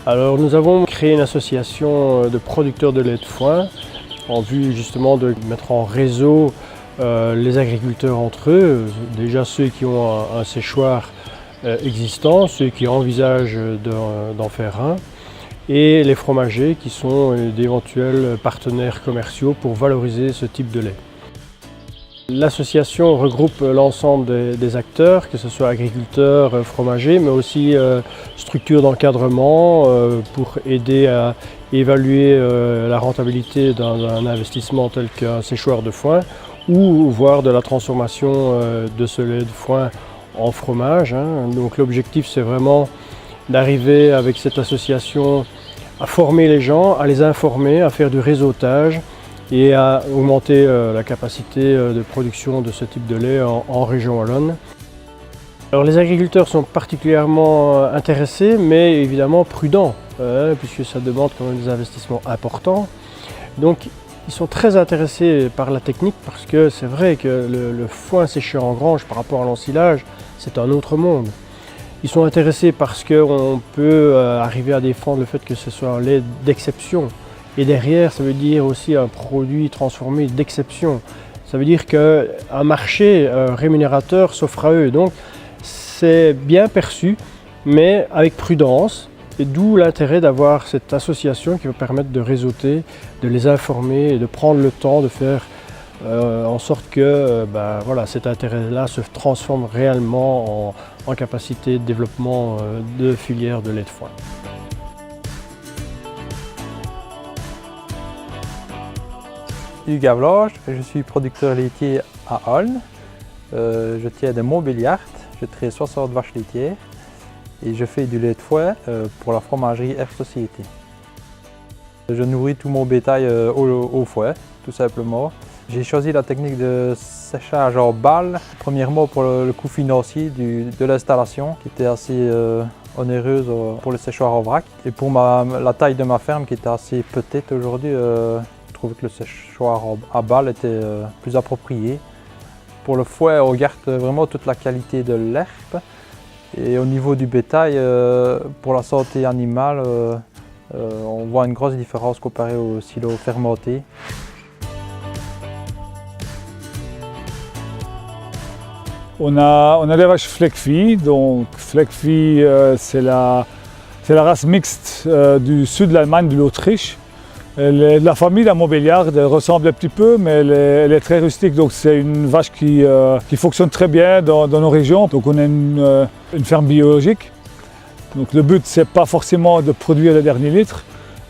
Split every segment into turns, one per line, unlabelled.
Alors nous avons créé une association de producteurs de lait de foin en vue justement de mettre en réseau les agriculteurs entre eux, déjà ceux qui ont un séchoir existant, ceux qui envisagent d'en faire un, et les fromagers qui sont d'éventuels partenaires commerciaux pour valoriser ce type de lait. L'association regroupe l'ensemble des acteurs, que ce soit agriculteurs, fromagers, mais aussi structures d'encadrement pour aider à évaluer la rentabilité d'un investissement tel qu'un séchoir de foin ou voire de la transformation de ce lait de foin en fromage. Donc l'objectif, c'est vraiment d'arriver avec cette association à former les gens, à les informer, à faire du réseautage et à augmenter la capacité de production de ce type de lait en région wallonne. Alors les agriculteurs sont particulièrement intéressés, mais évidemment prudents, puisque ça demande quand même des investissements importants. Donc ils sont très intéressés par la technique, parce que c'est vrai que le foin séché en grange par rapport à l'ensilage, c'est un autre monde. Ils sont intéressés parce qu'on peut arriver à défendre le fait que ce soit un lait d'exception. Et derrière, ça veut dire aussi un produit transformé d'exception. Ça veut dire qu'un marché rémunérateur s'offre à eux. Donc c'est bien perçu, mais avec prudence. Et d'où l'intérêt d'avoir cette association qui va permettre de réseauter, de les informer et de prendre le temps de faire en sorte que voilà, cet intérêt-là se transforme réellement en capacité de développement de filières de lait de foin.
Hugues Gavlage, je suis producteur laitier à Olne. Je tiens de Montbéliard, je traite 60 vaches laitières et je fais du lait de foin pour la fromagerie F Société. Je nourris tout mon bétail au foin, tout simplement. J'ai choisi la technique de séchage en balle, premièrement pour le coût financier de l'installation qui était assez onéreuse pour le séchoir en vrac et pour la taille de ma ferme qui était assez petite aujourd'hui. Je trouvais que le séchoir à balle était plus approprié. Pour le foin, on garde vraiment toute la qualité de l'herbe. Et au niveau du bétail, pour la santé animale, on voit une grosse différence comparée au silo fermenté.
On a des vaches Fleckvieh. Donc Fleckvieh, c'est la race mixte du sud de l'Allemagne, de l'Autriche. La famille de la Montbéliard ressemble un petit peu, mais elle est très rustique. Donc c'est une vache qui fonctionne très bien dans nos régions. Donc on a une ferme biologique. Donc le but, c'est pas forcément de produire le dernier litre,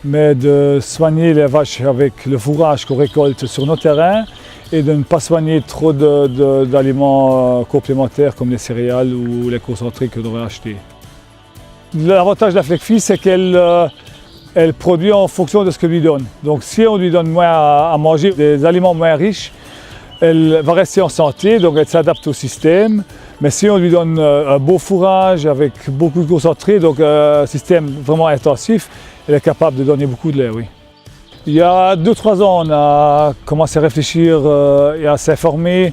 mais de soigner les vaches avec le fourrage qu'on récolte sur nos terrains et de ne pas soigner trop d'aliments complémentaires comme les céréales ou les concentrés que l'on va acheter. L'avantage de la Fleckvieh, c'est qu'elle produit en fonction de ce que lui donne. Donc si on lui donne moins à manger, des aliments moins riches, elle va rester en santé, donc elle s'adapte au système. Mais si on lui donne un beau fourrage avec beaucoup de concentré, donc un système vraiment intensif, elle est capable de donner beaucoup de lait, oui. Il y a 2-3 ans, on a commencé à réfléchir et à s'informer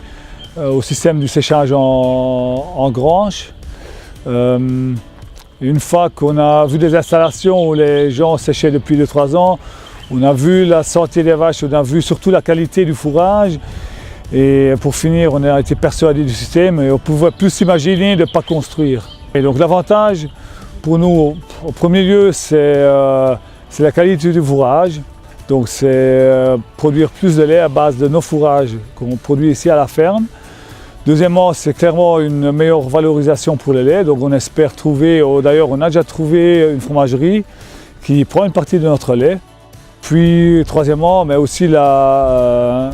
au système du séchage en grange. Une fois qu'on a vu des installations où les gens séchaient depuis 2-3 ans, on a vu la santé des vaches, on a vu surtout la qualité du fourrage. Et pour finir, on a été persuadé du système et on pouvait plus s'imaginer de ne pas construire. Et donc l'avantage pour nous, au premier lieu, c'est la qualité du fourrage. Donc c'est produire plus de lait à base de nos fourrages qu'on produit ici à la ferme. Deuxièmement, c'est clairement une meilleure valorisation pour le lait. Donc on espère trouver, d'ailleurs on a déjà trouvé une fromagerie qui prend une partie de notre lait. Puis troisièmement, mais aussi la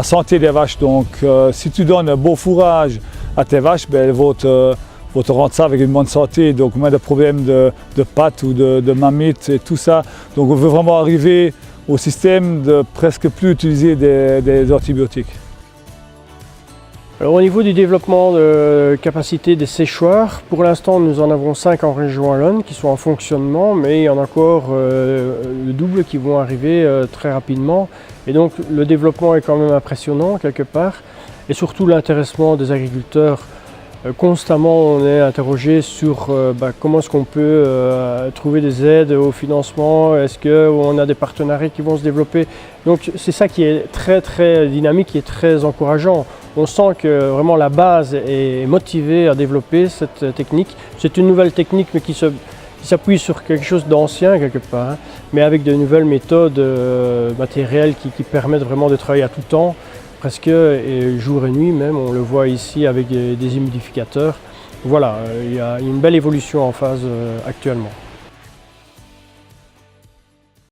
santé des vaches. Donc si tu donnes un beau fourrage à tes vaches, elles vont te rendre ça avec une bonne santé. Donc moins de problèmes de pattes ou de mammites et tout ça. Donc on veut vraiment arriver au système de presque plus utiliser des antibiotiques.
Alors, au niveau du développement de capacité des séchoirs, pour l'instant nous en avons 5 en région wallonne qui sont en fonctionnement, mais il y en a encore le double qui vont arriver très rapidement. Et donc le développement est quand même impressionnant quelque part, et surtout l'intéressement des agriculteurs Constamment, on est interrogé sur comment est-ce qu'on peut trouver des aides au financement, est-ce qu'on a des partenariats qui vont se développer. Donc c'est ça qui est très très dynamique et très encourageant. On sent que vraiment la base est motivée à développer cette technique. C'est une nouvelle technique mais qui s'appuie sur quelque chose d'ancien quelque part, hein, mais avec de nouvelles méthodes matérielles qui permettent vraiment de travailler à tout temps. Presque et jour et nuit même, on le voit ici avec des humidificateurs. Voilà, il y a une belle évolution en phase actuellement.